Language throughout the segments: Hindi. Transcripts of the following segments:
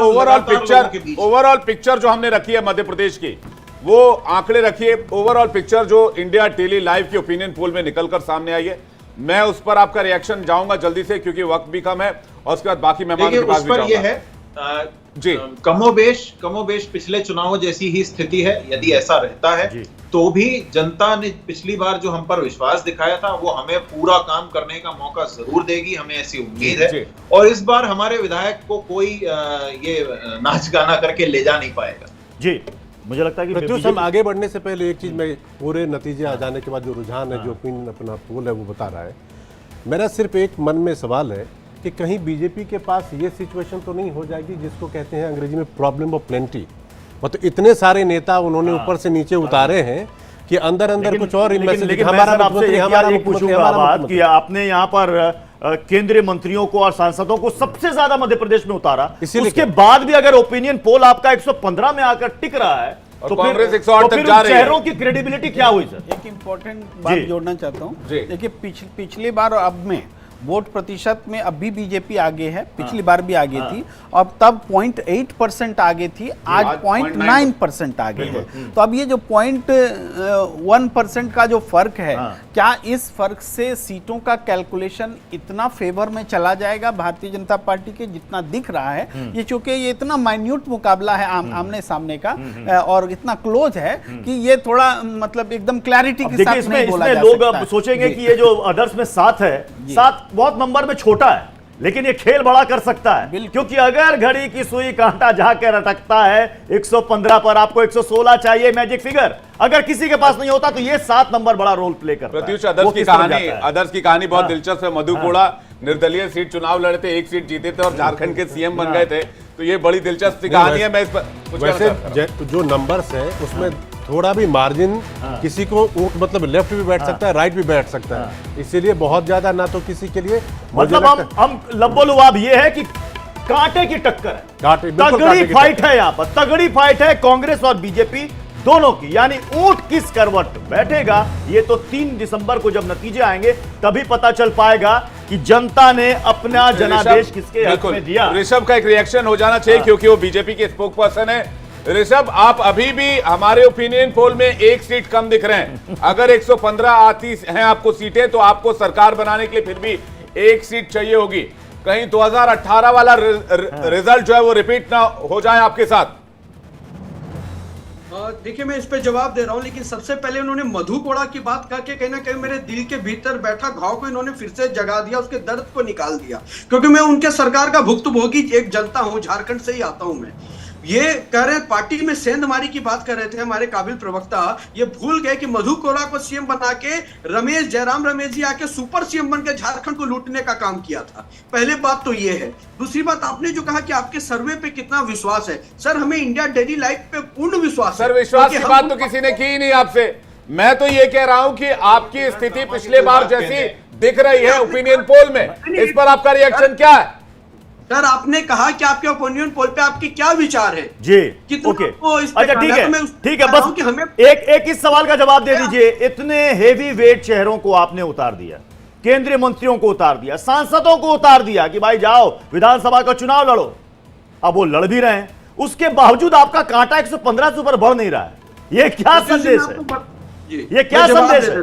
ओवरऑल पिक्चर जो हमने रखी है मध्य प्रदेश की, वो आंकड़े रखिए, ओवरऑल पिक्चर जो इंडिया डेली लाइव की ओपिनियन पोल में निकलकर सामने आई है, मैं उस पर आपका रिएक्शन जाऊंगा जल्दी से क्योंकि वक्त भी कम है, और उसके बाद बाकी मेहमान के पास भी जाऊंगा। जी, कमोबेश पिछले चुनावों जैसी ही स्थिति है। यदि ऐसा रहता है तो भी जनता ने पिछली बार जो हम पर विश्वास दिखाया था वो हमें पूरा काम करने का मौका जरूर देगी, हमें ऐसी उम्मीद है। और इस बार हमारे विधायक को कोई ये नाच गाना करके ले जा नहीं पाएगा। जी, मुझे लगता है कि प्रत्युष, हम आगे बढ़ने से पहले एक चीज में, पूरे नतीजे आ जाने के बाद जो रुझान है, जो ओपिनियन अपना पोल है वो बता रहा है, मेरा सिर्फ एक मन में सवाल है कि कहीं बीजेपी के पास ये सिचुएशन तो नहीं हो जाएगी जिसको कहते हैं अंग्रेजी में प्रॉब्लम ऑफ प्लेंटी, मतलब इतने सारे नेता उन्होंने ऊपर से नीचे उतारे हैं कि अंदर अंदर कुछ और हमारा बात कि आपने यहाँ पर केंद्रीय मंत्रियों को और सांसदों को सबसे ज्यादा मध्य प्रदेश में उतारा, उसके बाद भी अगर ओपिनियन पोल आपका 115 में आकर टिक रहा है तो कांग्रेस 108 तक जा रही है। चेहरों की क्रेडिबिलिटी क्या हुई सर? एक इंपॉर्टेंट बात जोड़ना चाहता हूँ। देखिए, पिछली बार और अब में वोट प्रतिशत में अब भी बीजेपी आगे है, पिछली बार भी आगे थी, अब तब 0.8% आगे थी, आज 0.9% आगे है। तो अब ये जो 0.1% का जो फर्क है, क्या इस फर्क से सीटों का कैलकुलेशन इतना फेवर में चला जाएगा भारतीय जनता पार्टी के जितना दिख रहा है? ये चूंकि ये इतना माइन्यूट मुकाबला है आमने सामने का और इतना क्लोज है कि ये थोड़ा मतलब एकदम क्लैरिटी के साथ नहीं बोला जा सकता। लोग अब सोचेंगे कि ये जो अदर्स में 7 है, 7 बहुत नंबर में छोटा है, लेकिन ये खेल बड़ा कर सकता है, क्योंकि अगर घड़ी की सुई कांटा जाके रटकता है 115 पर, आपको 116 चाहिए मैजिक फिगर, अगर किसी के पास नहीं होता तो ये 7 नंबर बड़ा रोल प्ले करता है। प्रत्युष, अदर्स की कहानी बहुत दिलचस्प है। मधु कोड़ा निर्दलीय सीट चुनाव लड़े थे, 1 सीट जीते थे और झारखंड के सीएम बन गए थे, तो ये बड़ी दिलचस्प कहानी है। मैं इस पर वैसे जो नंबर्स है उसमें थोड़ा भी मार्जिन किसी को मतलब लेफ्ट भी बैठ सकता है, राइट भी बैठ सकता है, इसीलिए बहुत ज्यादा ना तो किसी के लिए मतलब हम लब्बो-लुआब ये है कि कांटे की टक्कर है, तगड़ी फाइट है, यहाँ पर तगड़ी फाइट है कांग्रेस और बीजेपी दोनों की, यानी ऊंट किस करवट बैठेगा ये तो 3 दिसंबर को जब नतीजे आएंगे तभी पता चल पाएगा कि जनता ने अपना जनादेश किसके हक में दिया। ऋषभ का एक रिएक्शन हो जाना चाहिए क्योंकि वो बीजेपी के स्पोक पर्सन है। ऋषभ, आप अभी भी हमारे ओपिनियन पोल में 1 सीट कम दिख रहे हैं। अगर 115 आती हैं आपको सीटें तो आपको सरकार बनाने के लिए फिर भी 1 सीट चाहिए होगी। कहीं 2018 वाला रिजल्ट जो है वो रिपीट ना हो जाए आपके साथ। देखिए, मैं इस पे जवाब दे रहा हूं, लेकिन सबसे पहले उन्होंने मधु कोड़ा की बात करके कहीं ना कहीं मेरे दिल के भीतर बैठा घाव को इन्होंने फिर से जगा दिया, उसके दर्द को निकाल दिया, क्योंकि मैं उनके सरकार का भुक्तभोगी एक जनता हूं, झारखंड से ही आता हूं मैं। ये कह रहे पार्टी में सेंधमारी की बात कर रहे थे हमारे काबिल प्रवक्ता, ये भूल गए कि मधु कोड़ा को सीएम बना के जयराम रमेश जी आके सुपर सीएम बन के झारखंड को लूटने का काम किया था। पहले बात तो ये है। दूसरी बात, आपने जो कहा कि आपके सर्वे पे कितना विश्वास है, सर हमें इंडिया डेली लाइफ पे पूर्ण विश्वास है। सर, विश्वास की बात तो किसी ने की ही नहीं आपसे। मैं तो ये कह रहा हूं कि आपकी स्थिति पिछले बार जैसी दिख रही है ओपिनियन पोल में, इस पर आपका रिएक्शन क्या है? सर, आपने कहा कि आपके ओपिनियन पोल पे आपके क्या विचार है जी? ओके, अच्छा ठीक है, बस हमें एक इस सवाल का जवाब दे दीजिए। इतने हेवी वेट चेहरों को आपने उतार दिया, केंद्रीय मंत्रियों को उतार दिया, सांसदों को उतार दिया कि भाई जाओ विधानसभा का चुनाव लड़ो, अब वो लड़ भी रहे हैं, उसके बावजूद आपका कांटा 115 से ऊपर बढ़ नहीं रहा है। ये क्या संदेश है? ये क्या संदेश है?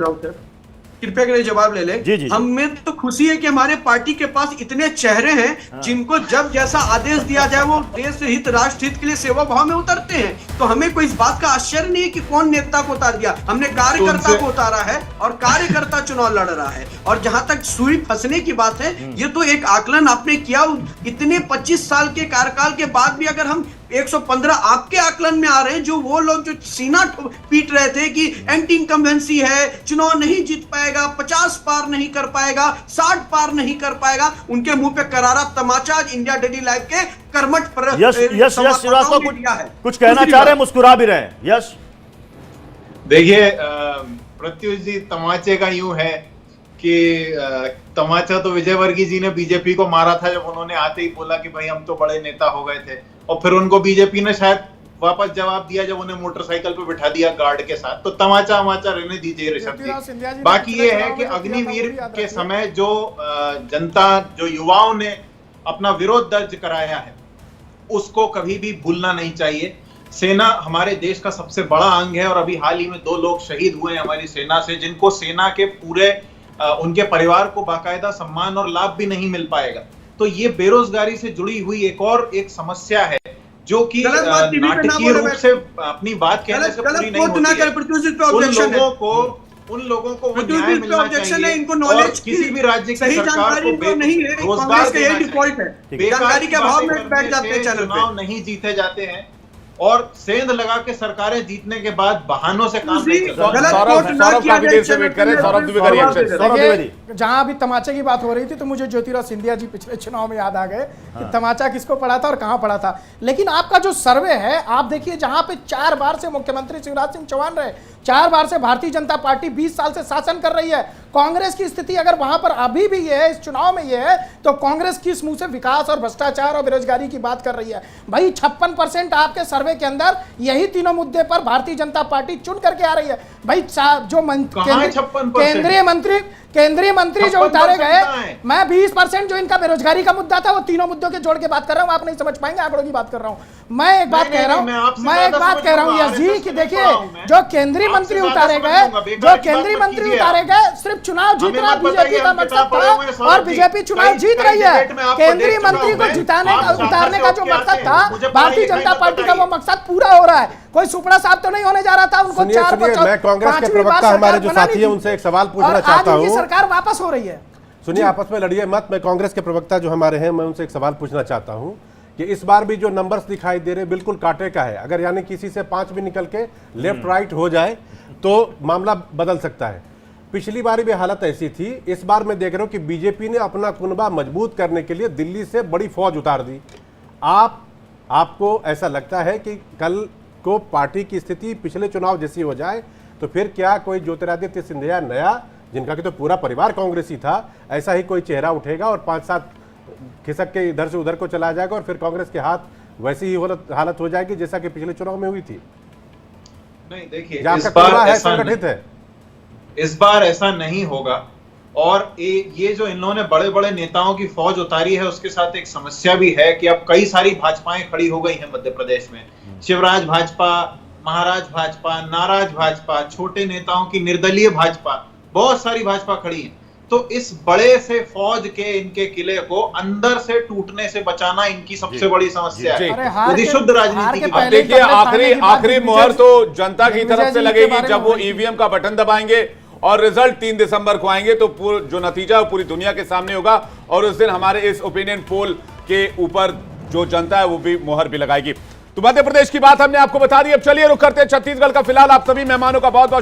कृपया करके जवाब ले ले। हमें तो खुशी है कि हमारे पार्टी के पास इतने चेहरे हैं जिनको जब जैसा आदेश दिया जाए वो देश हित, राष्ट्र हित के लिए सेवा भाव में उतरते हैं। तो हमें कोई इस बात का आश्चर्य नहीं है कि कौन नेता को उतार दिया, हमने कार्यकर्ता को उतारा है और कार्यकर्ता चुनाव लड़ रहा है। और जहां तक सुई फंसने की बात है, ये तो एक आकलन आपने किया, इतने 25 साल के कार्यकाल के बाद भी अगर हम 115 आपके आकलन में आ रहे हैं, जो वो लोग जो सीना पीट रहे थे कि एंटी इनकम्बेंसी है, चुनाव नहीं जीत पाएगा, 50 पार नहीं कर पाएगा, 60 पार नहीं कर पाएगा, उनके मुंह पे करारा तमाचा इंडिया डेली लाइफ के कर्मठ पर यश श्रीवास्तव कुछ कहना चाह रहे हैं, मुस्कुरा भी रहे हैं। यश, देखिए प्रत्युष जी, तमाचे का यूं है कि तमाचा तो विजयवर्गीय जी ने बीजेपी को मारा था जब उन्होंने आते ही बोला कि भाई हम तो बड़े नेता हो गए थे, और फिर उनको बीजेपी ने शायद वापस जवाब दिया जब उन्हें मोटरसाइकिल पे बिठा दिया गार्ड के साथ। तो तमाचा रहने दीजिए ऋषभ जी। बाकी ये है कि अग्निवीर के समय जो जनता, जो युवाओं ने अपना विरोध दर्ज कराया है, उसको कभी भी भूलना नहीं चाहिए। सेना हमारे देश का सबसे बड़ा अंग है और अभी हाल ही में 2 लोग शहीद हुए हैं हमारी सेना से, जिनको सेना के पूरे उनके परिवार को बाकायदा सम्मान और लाभ भी नहीं मिल पाएगा। तो ये बेरोजगारी से जुड़ी हुई एक समस्या है जो कि नाटकीय रूप से अपनी बात कहने से पूरी नहीं होती है। उन लोगों को वो न्याय मिलना चाहिए। इनको नॉलेज किसी भी राज्य की सरकार को नहीं है, रोजगार का यही डिफॉल्ट है, जानकारी के अभाव में बैठ जाते हैं चैनल पे। चुनाव नहीं जीते जाते हैं और सेंध लगा के सरकारें जीतने के बाद बहानों से काम नहीं चलता। सौरभ काफी देर से वेट करें। सौरभ द्विवेदी रिएक्शन। जहां अभी तमाचे की बात हो रही थी तो मुझे ज्योतिराज सिंधिया जी पिछले चुनाव में याद आ गए कि तमाचा किसको पड़ा था और कहां पड़ा था। लेकिन आपका जो सर्वे है, आप देखिए जहां पे 4 बार से मुख्यमंत्री शिवराज सिंह चौहान रहे, 4 बार से भारतीय जनता पार्टी 20 साल से शासन कर रही है, कांग्रेस की स्थिति अगर वहां पर अभी भी ये है, इस चुनाव में ये है, तो कांग्रेस किस मुंह से विकास और भ्रष्टाचार और बेरोजगारी की बात कर रही है। भाई 56% आपके सर्वे के अंदर यही तीनों मुद्दे पर भारतीय जनता पार्टी चुन करके आ रही है। भाई जो केंद्रीय मंत्री जो उतारे गए, मैं 20% जो इनका बेरोजगारी का मुद्दा था वो तीनों मुद्दों के जोड़ के बात कर रहा हूं। आप नहीं समझ पाएंगे, आंकड़ों की बात कर रहा हूं। मैं एक बात कह रहा हूं यस जी कि देखिए जो केंद्रीय मंत्री उतारे गए, सिर्फ चुनाव जीतना बीजेपी का मकसद था और बीजेपी चुनाव जीत रही है। केंद्रीय मंत्री को उतारने का जो मकसद था भारतीय जनता पार्टी का, वो मकसद पूरा हो रहा है। कोई सुपड़ा साहब तो नहीं होने जा रहा था। उनको मैं कांग्रेस के प्रवक्ता हमारे जो साथी है उनसे एक सवाल पूछना चाहता हूं। सरकार वापस हो रही है। सुनिए, आपस में लड़िए मत। मैं कांग्रेस के प्रवक्ता जो हमारे हैं, मैं उनसे एक सवाल पूछना चाहता हूं कि इस बार भी जो नंबर्स दिखाई दे रहे बिल्कुल कांटे का है। अगर यानी किसी से 5 भी निकल के लेफ्ट राइट हो जाए तो मामला बदल सकता है। पिछली बार भी हालत ऐसी थी। इस बार मैं देख रहा हूं कि बीजेपी ने अपना कुनबा मजबूत करने के लिए दिल्ली से बड़ी फौज उतार दी। आपको ऐसा लगता है कि कल को पार्टी की स्थिति पिछले चुनाव जैसी हो जाए तो फिर क्या कोई ज्योतिरादित्य सिंधिया नया, जिनका कि तो पूरा परिवार कांग्रेसी था, ऐसा ही कोई चेहरा उठेगा और 5-7 खिसक के इधर से उधर को चला जाएगा और फिर कांग्रेस के हाथ वैसी ही हालत हो जाएगी जैसा कि पिछले चुनाव में हुई थी? नहीं, देखिए इस बार ऐसा नहीं होगा। और ये जो इन्होंने बड़े बड़े नेताओं की फौज उतारी है, उसके साथ एक समस्या भी है कि अब कई सारी भाजपाएं खड़ी हो गई हैं मध्य प्रदेश में। शिवराज भाजपा, महाराज भाजपा, नाराज भाजपा, छोटे नेताओं की निर्दलीय भाजपा, बहुत सारी भाजपा खड़ी है। तो इस बड़े से फौज के इनके किले को अंदर से टूटने से बचाना इनकी सबसे बड़ी समस्या है। यदि शुद्ध राजनीति की बात, देखिए आखिरी मोहर तो जनता की तरफ से लगेगी जब वो ईवीएम का बटन दबाएंगे और रिजल्ट 3 दिसंबर को आएंगे तो जो नतीजा है पूरी दुनिया के सामने होगा और उस दिन हमारे इस ओपिनियन पोल के ऊपर जो जनता है वो भी मोहर भी लगाएगी। तो मध्य प्रदेश की बात हमने आपको बता दी। अब चलिए रुक करते हैं छत्तीसगढ़ का। फिलहाल आप सभी मेहमानों का बहुत बहुत